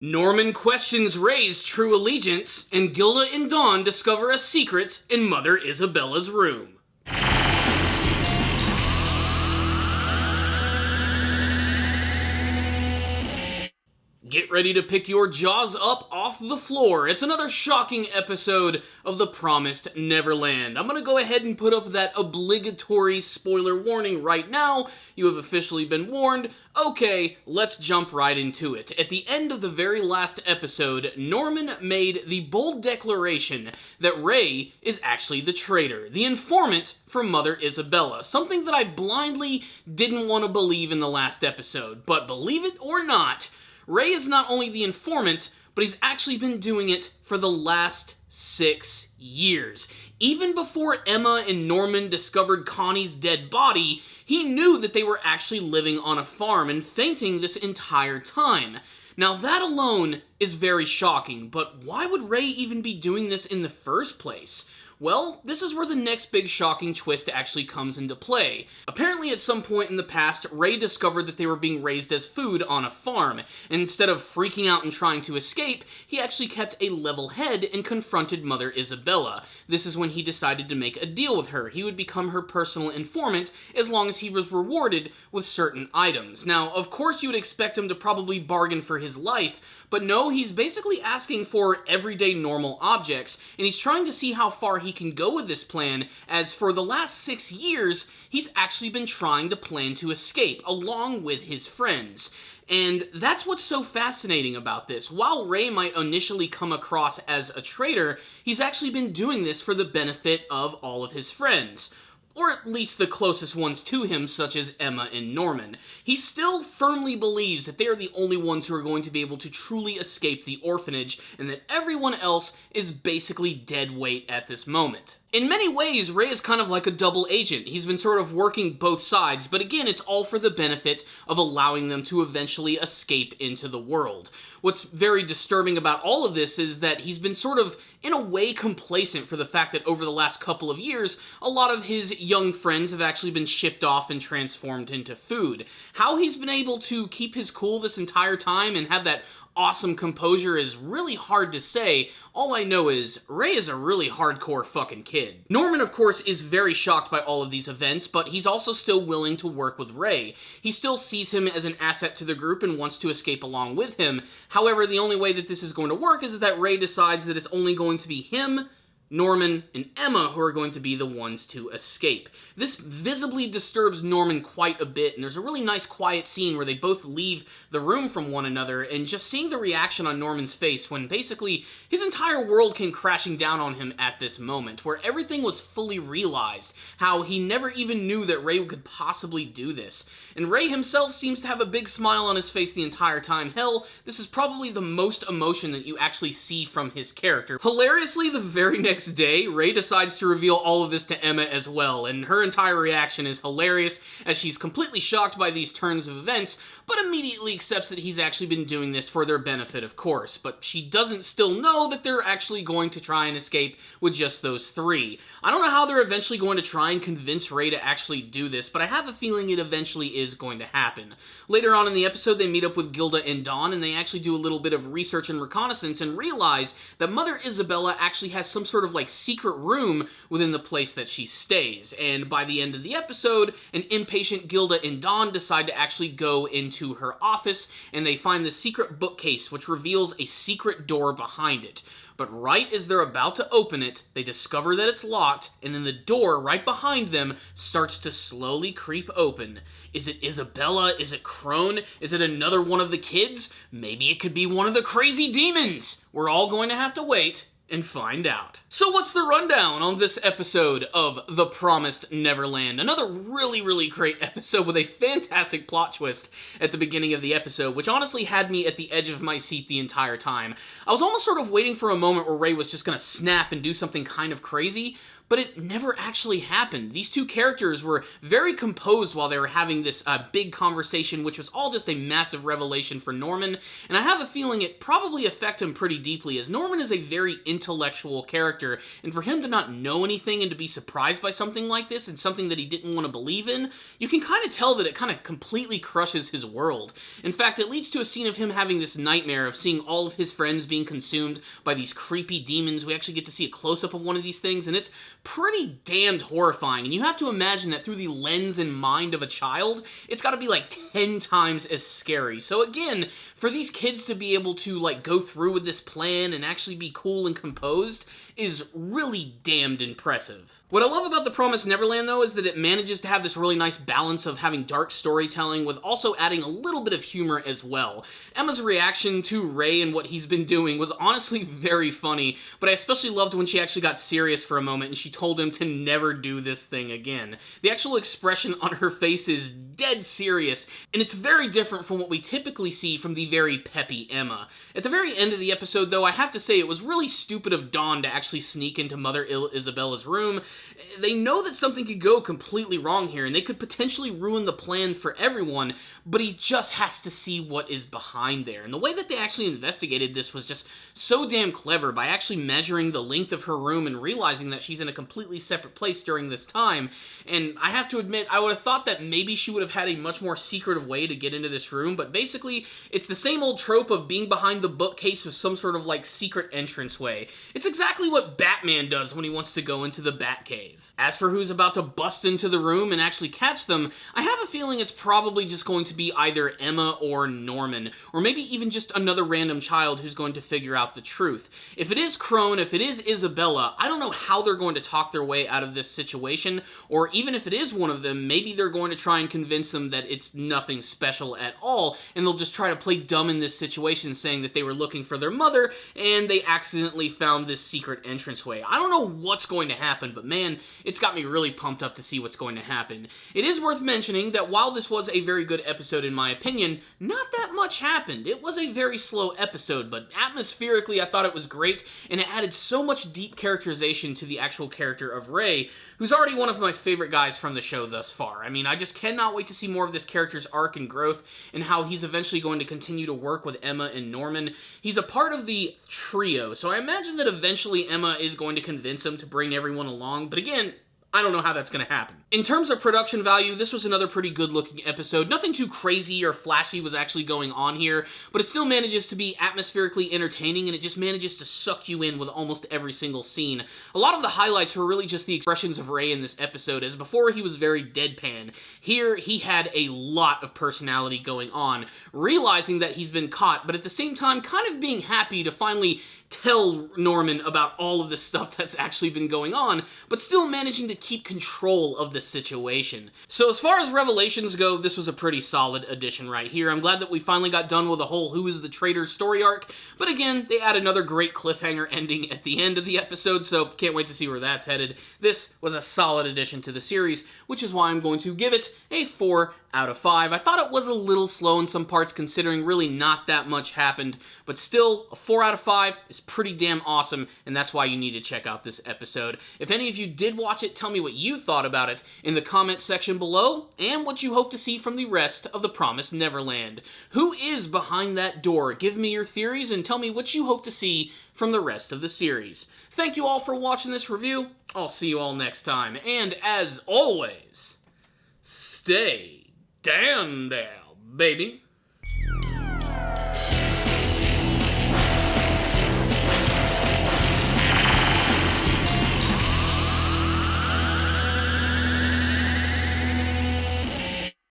Norman questions Ray's true allegiance, and Gilda and Dawn discover a secret in Mother Isabella's room. Get ready to pick your jaws up off the floor. It's another shocking episode of The Promised Neverland. I'm going to go ahead and put up that obligatory spoiler warning right now. You have officially been warned. Okay, let's jump right into it. At the end of the very last episode, Norman made the bold declaration that Ray is actually the traitor, the informant for Mother Isabella, something that I blindly didn't want to believe in the last episode. But believe it or not, Ray is not only the informant, but he's actually been doing it for the last 6 years. Even before Emma and Norman discovered Connie's dead body, he knew that they were actually living on a farm and fainting this entire time. Now that alone is very shocking, but why would Ray even be doing this in the first place? Well, this is where the next big shocking twist actually comes into play. Apparently at some point in the past, Ray discovered that they were being raised as food on a farm, and instead of freaking out and trying to escape, he actually kept a level head and confronted Mother Isabella. This is when he decided to make a deal with her. He would become her personal informant as long as he was rewarded with certain items. Now, of course you would expect him to probably bargain for his life, but no, he's basically asking for everyday normal objects, and he's trying to see how far he can go with this plan, as for the last 6 years, he's actually been trying to plan to escape, along with his friends. And that's what's so fascinating about this. While Ray might initially come across as a traitor, he's actually been doing this for the benefit of all of his friends. Or at least the closest ones to him, such as Emma and Norman. He still firmly believes that they are the only ones who are going to be able to truly escape the orphanage, and that everyone else is basically dead weight at this moment. In many ways, Ray is kind of like a double agent. He's been sort of working both sides, but again, it's all for the benefit of allowing them to eventually escape into the world. What's very disturbing about all of this is that he's been sort of, in a way, complacent for the fact that over the last couple of years, a lot of his young friends have actually been shipped off and transformed into food. How he's been able to keep his cool this entire time and have that awesome composure is really hard to say. All I know is, Ray is a really hardcore fucking kid. Norman, of course, is very shocked by all of these events, but he's also still willing to work with Ray. He still sees him as an asset to the group and wants to escape along with him. However, the only way that this is going to work is that Ray decides that it's only going to be him, Norman, and Emma who are going to be the ones to escape. This visibly disturbs Norman quite a bit, and there's a really nice quiet scene where they both leave the room from one another, and just seeing the reaction on Norman's face when basically his entire world came crashing down on him at this moment, where everything was fully realized, how he never even knew that Ray could possibly do this. And Ray himself seems to have a big smile on his face the entire time. Hell, this is probably the most emotion that you actually see from his character. Hilariously, the very next day, Ray decides to reveal all of this to Emma as well, and her entire reaction is hilarious as she's completely shocked by these turns of events, but immediately accepts that he's actually been doing this for their benefit, of course. But she doesn't still know that they're actually going to try and escape with just those three. I don't know how they're eventually going to try and convince Ray to actually do this, but I have a feeling it eventually is going to happen. Later on in the episode, they meet up with Gilda and Dawn, and they actually do a little bit of research and reconnaissance and realize that Mother Isabella actually has some sort of like secret room within the place that she stays. And by the end of the episode, an impatient Gilda and Dawn decide to actually go into her office, and they find the secret bookcase, which reveals a secret door behind it. But right as they're about to open it, they discover that it's locked, and then the door right behind them starts to slowly creep open. Is it Isabella? Is it Crone? Is it another one of the kids? Maybe it could be one of the crazy demons. We're all going to have to wait and find out. So what's the rundown on this episode of The Promised Neverland? Another really, really great episode with a fantastic plot twist at the beginning of the episode, which honestly had me at the edge of my seat the entire time. I was almost sort of waiting for a moment where Ray was just gonna snap and do something kind of crazy, but it never actually happened. These two characters were very composed while they were having this big conversation, which was all just a massive revelation for Norman, and I have a feeling it probably affected him pretty deeply, as Norman is a very intellectual character, and for him to not know anything and to be surprised by something like this and something that he didn't want to believe in, you can kind of tell that it kind of completely crushes his world. In fact, it leads to a scene of him having this nightmare of seeing all of his friends being consumed by these creepy demons. We actually get to see a close-up of one of these things, and it's pretty damned horrifying, and you have to imagine that through the lens and mind of a child, it's got to be like 10 times as scary. So again, for these kids to be able to like go through with this plan and actually be cool and composed is really damned impressive. What I love about The Promised Neverland, though, is that it manages to have this really nice balance of having dark storytelling with also adding a little bit of humor as well. Emma's reaction to Ray and what he's been doing was honestly very funny, but I especially loved when she actually got serious for a moment and she told him to never do this thing again. The actual expression on her face is dead serious, and it's very different from what we typically see from the very peppy Emma. At the very end of the episode, though, I have to say it was really stupid of Dawn to actually sneak into Mother Isabella's room. They know that something could go completely wrong here, and they could potentially ruin the plan for everyone, but he just has to see what is behind there. And the way that they actually investigated this was just so damn clever, by actually measuring the length of her room and realizing that she's in a completely separate place during this time. And I have to admit, I would have thought that maybe she would have had a much more secretive way to get into this room, but basically, it's the same old trope of being behind the bookcase with some sort of like secret entranceway. It's exactly what Batman does when he wants to go into the Batcave. As for who's about to bust into the room and actually catch them, I have a feeling it's probably just going to be either Emma or Norman, or maybe even just another random child who's going to figure out the truth. If it is Crone, if it is Isabella, I don't know how they're going to talk their way out of this situation, or even if it is one of them, maybe they're going to try and convince them that it's nothing special at all, and they'll just try to play dumb in this situation, saying that they were looking for their mother, and they accidentally found this secret entranceway. I don't know what's going to happen, but man, it's got me really pumped up to see what's going to happen. It is worth mentioning that while this was a very good episode in my opinion, not that much happened. It was a very slow episode, but atmospherically I thought it was great, and it added so much deep characterization to the actual character of Ray, who's already one of my favorite guys from the show thus far. I mean, I just cannot wait to see more of this character's arc and growth, and how he's eventually going to continue to work with Emma and Norman. He's a part of the trio, so I imagine that eventually Emma is going to convince him to bring everyone along, but again, I don't know how that's going to happen. In terms of production value, this was another pretty good-looking episode. Nothing too crazy or flashy was actually going on here, but it still manages to be atmospherically entertaining, and it just manages to suck you in with almost every single scene. A lot of the highlights were really just the expressions of Ray in this episode, as before he was very deadpan. Here, he had a lot of personality going on, realizing that he's been caught, but at the same time, kind of being happy to finally tell Norman about all of the stuff that's actually been going on, but still managing to keep control of the situation. So as far as revelations go, this was a pretty solid addition right here. I'm glad that we finally got done with the whole who is the traitor story arc, but again, they add another great cliffhanger ending at the end of the episode, so can't wait to see where that's headed. This was a solid addition to the series, which is why I'm going to give it a 4 out of 5. I thought it was a little slow in some parts, considering really not that much happened, but still, a 4 out of 5 is pretty damn awesome, and that's why you need to check out this episode. If any of you did watch it, tell me what you thought about it in the comment section below, and what you hope to see from the rest of The Promised Neverland. Who is behind that door? Give me your theories, and tell me what you hope to see from the rest of the series. Thank you all for watching this review. I'll see you all next time, and as always, stay down there, baby.